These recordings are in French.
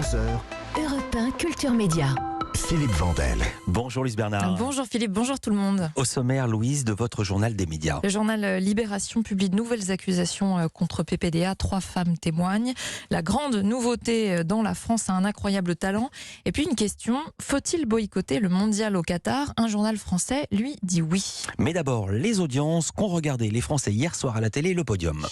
22h. Europe 1 Culture Média. Philippe Vandel. Bonjour Louise Bernard. Bonjour Philippe, bonjour tout le monde. Au sommaire, Louise, de votre journal des médias. Le journal Libération publie de nouvelles accusations contre PPDA. 3 femmes témoignent. La grande nouveauté dans la France a un incroyable talent. Et puis une question, faut-il boycotter le mondial au Qatar ? Un journal français, lui, dit oui. Mais d'abord, les audiences qu'ont regardé les Français hier soir à la télé, le podium.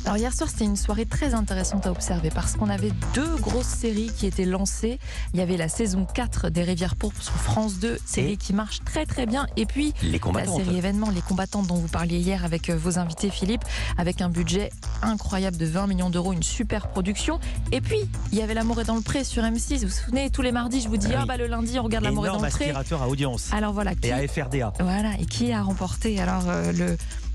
Alors hier soir, c'était une soirée très intéressante à observer parce qu'on avait 2 grosses séries qui étaient lancées. Il y avait la saison 4 des Rivières pourpres sur France 2, série qui marche très très bien. Et puis Les la combattantes. série événement, Les Combattantes dont vous parliez hier avec vos invités Philippe, avec un budget incroyable de 20 millions d'euros, une super production. Et puis il y avait L'amour est dans le pré sur M6. Vous vous souvenez, tous les mardis je vous dis le lundi on regarde L'amour est dans Énorme le pré. aspirateur à audience. Alors voilà, Et à FRDA. voilà, et qui a remporté alors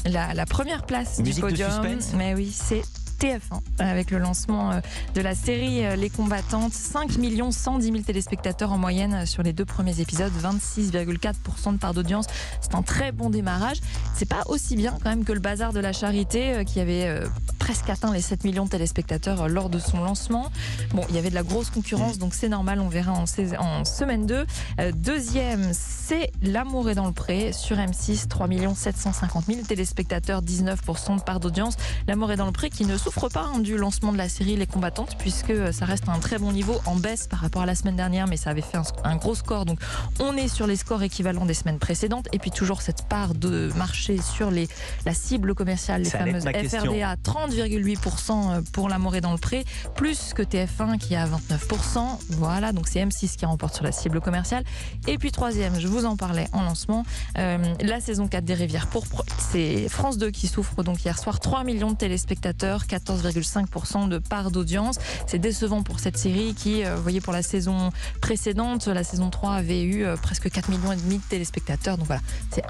la première place Musique du de podium? suspense. Mais oui, c'est TF1 avec le lancement de la série Les Combattantes. 5 110 000 téléspectateurs en moyenne sur les 2 premiers épisodes, 26,4% de part d'audience. C'est un très bon démarrage. C'est pas aussi bien quand même que le Bazar de la Charité qui avait presque atteint les 7 millions de téléspectateurs lors de son lancement. Bon, il y avait de la grosse concurrence, donc c'est normal, on verra en semaine 2. Deuxième, c'est L'amour est dans le pré sur M6, 3 750 000 téléspectateurs, 19% de part d'audience. L'amour est dans le pré qui ne souffre pas du lancement de la série Les Combattantes, puisque ça reste à un très bon niveau, en baisse par rapport à la semaine dernière, mais ça avait fait un gros score, donc on est sur les scores équivalents des semaines précédentes. Et puis toujours cette part de marché sur la cible commerciale, les Ça allait être fameuses ma question. FRDA, 30,8% pour L'amour est dans le pré, plus que TF1 qui est à 29%. Voilà, donc c'est M6 qui remporte sur la cible commerciale. Et puis troisième, je vous en parlais en lancement, la saison 4 des Rivières pourpres, c'est France 2 qui souffre donc hier soir, 3 millions de téléspectateurs, 14,5% de part d'audience. C'est décevant pour cette série qui, vous voyez, pour la saison précédente, la saison 3 avait eu presque 4,5 millions de téléspectateurs. Donc voilà, c'est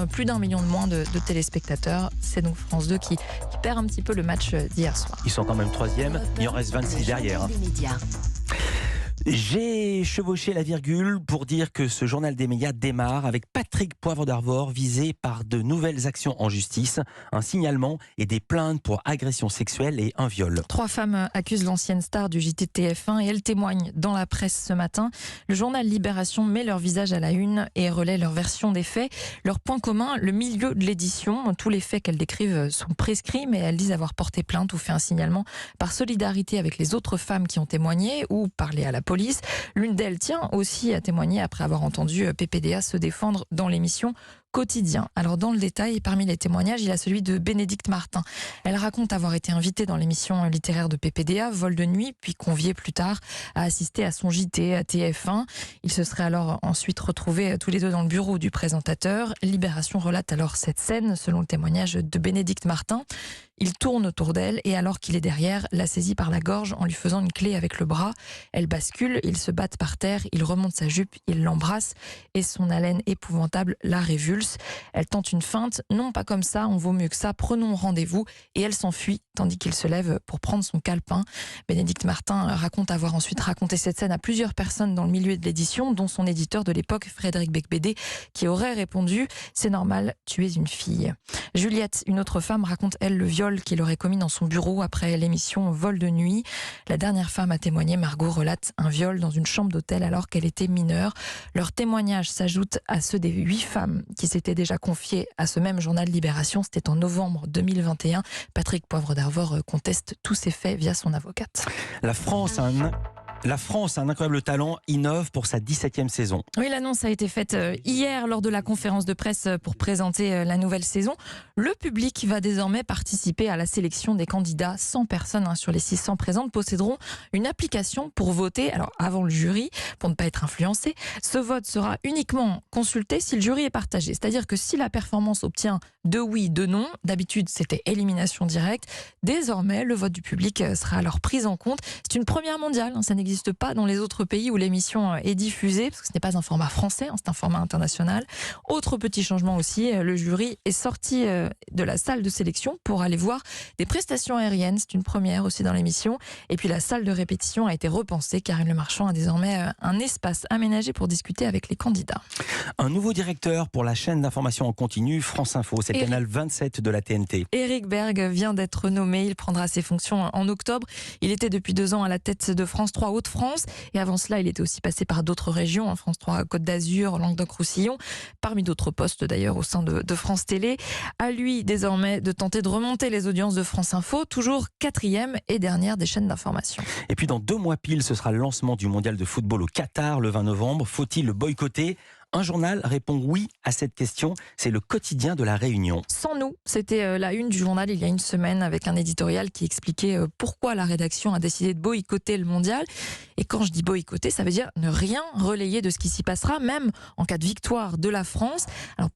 plus d'1 million de moins de téléspectateurs. C'est donc France 2 qui perd un petit peu le match d'hier soir. Ils sont quand même 3e, il en reste 26 derrière. Des médias. J'ai chevauché la virgule pour dire que ce journal des médias démarre avec Patrick Poivre d'Arvor visé par de nouvelles actions en justice, un signalement et des plaintes pour agression sexuelle et un viol. 3 femmes accusent l'ancienne star du JT de TF1 et elles témoignent dans la presse ce matin. Le journal Libération met leur visage à la une et relaie leur version des faits. Leur point commun, le milieu de l'édition. Tous les faits qu'elles décrivent sont prescrits, mais elles disent avoir porté plainte ou fait un signalement par solidarité avec les autres femmes qui ont témoigné ou parlé à la police. L'une d'elles tient aussi à témoigner après avoir entendu PPDA se défendre dans l'émission Quotidien. Alors dans le détail, parmi les témoignages, il y a celui de Bénédicte Martin. Elle raconte avoir été invitée dans l'émission littéraire de PPDA, Vol de nuit, puis conviée plus tard à assister à son JT à TF1. Ils se seraient alors ensuite retrouvés tous les 2 dans le bureau du présentateur. Libération relate alors cette scène, selon le témoignage de Bénédicte Martin. Il tourne autour d'elle et alors qu'il est derrière, la saisit par la gorge en lui faisant une clé avec le bras. Elle bascule, ils se battent par terre, il remonte sa jupe, il l'embrasse et son haleine épouvantable la révulse. Elle tente une feinte, non pas comme ça, on vaut mieux que ça, prenons rendez-vous, et elle s'enfuit tandis qu'il se lève pour prendre son calepin. Bénédicte Martin raconte avoir ensuite raconté cette scène à plusieurs personnes dans le milieu de l'édition, dont son éditeur de l'époque, Frédéric Becbédé, qui aurait répondu « C'est normal, tu es une fille ». Juliette, une autre femme, raconte elle le viol qu'il aurait commis dans son bureau après l'émission Vol de nuit. La dernière femme à témoigner, Margot, relate un viol dans une chambre d'hôtel alors qu'elle était mineure. Leurs témoignages s'ajoutent à ceux des 8 femmes qui s'étaient déjà confiées à ce même journal Libération. C'était en novembre 2021. Patrick Poivre d'Arvor conteste tous ces faits via son avocate. La France a un incroyable talent, innove pour sa 17e saison. Oui, l'annonce a été faite hier lors de la conférence de presse pour présenter la nouvelle saison. Le public va désormais participer à la sélection des candidats. 100 personnes sur les 600 présentes posséderont une application pour voter, alors avant le jury, pour ne pas être influencé. Ce vote sera uniquement consulté si le jury est partagé. C'est-à-dire que si la performance obtient 2 oui, 2 non, d'habitude c'était élimination directe, désormais le vote du public sera alors pris en compte. C'est une première mondiale, ça n'existe n'existe pas dans les autres pays où l'émission est diffusée, parce que ce n'est pas un format français, c'est un format international. Autre petit changement aussi, le jury est sorti de la salle de sélection pour aller voir des prestations aériennes. C'est une première aussi dans l'émission. Et puis la salle de répétition a été repensée. Karine Le Marchand a désormais un espace aménagé pour discuter avec les candidats. Un nouveau directeur pour la chaîne d'information en continu France Info, c'est le canal 27 de la TNT. Éric Berg vient d'être nommé, il prendra ses fonctions en octobre. Il était depuis 2 ans à la tête de France 3 Hauts-de-France et avant cela il était aussi passé par d'autres régions, France 3 Côte d'Azur, Languedoc-Roussillon, parmi d'autres postes d'ailleurs au sein de France Télé. À lui désormais de tenter de remonter les audiences de France Info, toujours 4e et dernière des chaînes d'information. Et puis dans 2 mois pile, ce sera le lancement du mondial de football au Qatar le 20 novembre. Faut-il le boycotter ? Un journal répond oui à cette question, c'est le quotidien de La Réunion. Sans nous, c'était la une du journal il y a une semaine avec un éditorial qui expliquait pourquoi la rédaction a décidé de boycotter le mondial. Et quand je dis boycotter, ça veut dire ne rien relayer de ce qui s'y passera, même en cas de victoire de la France. Alors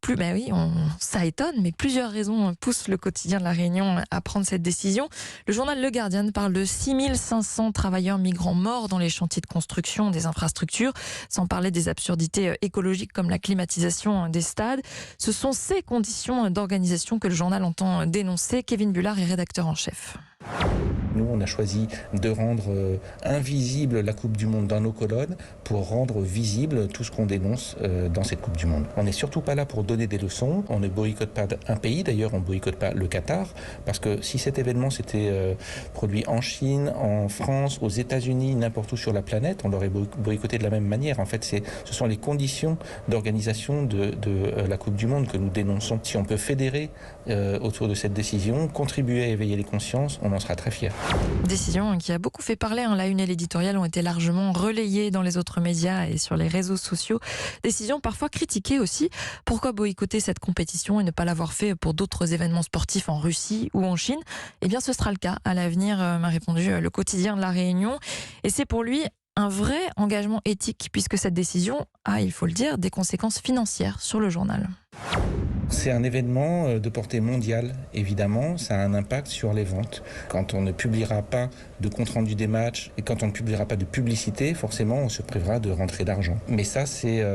ça étonne, mais plusieurs raisons poussent le quotidien de La Réunion à prendre cette décision. Le journal Le Guardian parle de 6500 travailleurs migrants morts dans les chantiers de construction des infrastructures, sans parler des absurdités écologiques comme la climatisation des stades. Ce sont ces conditions d'organisation que le journal entend dénoncer. Kevin Bullard est rédacteur en chef. Nous, on a choisi de rendre invisible la Coupe du Monde dans nos colonnes pour rendre visible tout ce qu'on dénonce dans cette Coupe du Monde. On n'est surtout pas là pour donner des leçons. On ne boycotte pas un pays. D'ailleurs, on ne boycotte pas le Qatar. Parce que si cet événement s'était produit en Chine, en France, aux États-Unis, n'importe où sur la planète, on l'aurait boycotté de la même manière. En fait, ce sont les conditions d'organisation de la Coupe du Monde que nous dénonçons. Si on peut fédérer autour de cette décision, contribuer à éveiller les consciences, on en sera très fiers. Décision qui a beaucoup fait parler. La une et l'éditorial ont été largement relayées dans les autres médias et sur les réseaux sociaux. Décision parfois critiquée aussi. Pourquoi boycotter cette compétition et ne pas l'avoir fait pour d'autres événements sportifs en Russie ou en Chine ? Eh bien, ce sera le cas à l'avenir, m'a répondu le quotidien de La Réunion. Et c'est pour lui un vrai engagement éthique, puisque cette décision a, il faut le dire, des conséquences financières sur le journal. C'est un événement de portée mondiale, évidemment. Ça a un impact sur les ventes. Quand on ne publiera pas de compte-rendu des matchs et quand on ne publiera pas de publicité, forcément, on se privera de rentrée d'argent. Mais ça, c'est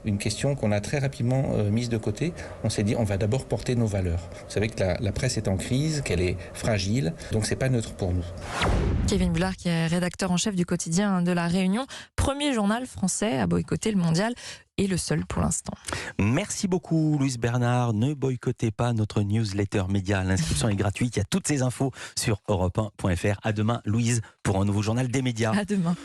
une question qu'on a très rapidement mise de côté. On s'est dit, on va d'abord porter nos valeurs. Vous savez que la presse est en crise, qu'elle est fragile, donc c'est pas neutre pour nous. Kevin Bullard, qui est rédacteur en chef du quotidien de La Réunion, premier journal français à boycotter le mondial. Et le seul pour l'instant. Merci beaucoup Louise Bernard. Ne boycottez pas notre newsletter média. L'inscription est gratuite. Il y a toutes ces infos sur europe1.fr. À demain Louise pour un nouveau journal des médias. À demain.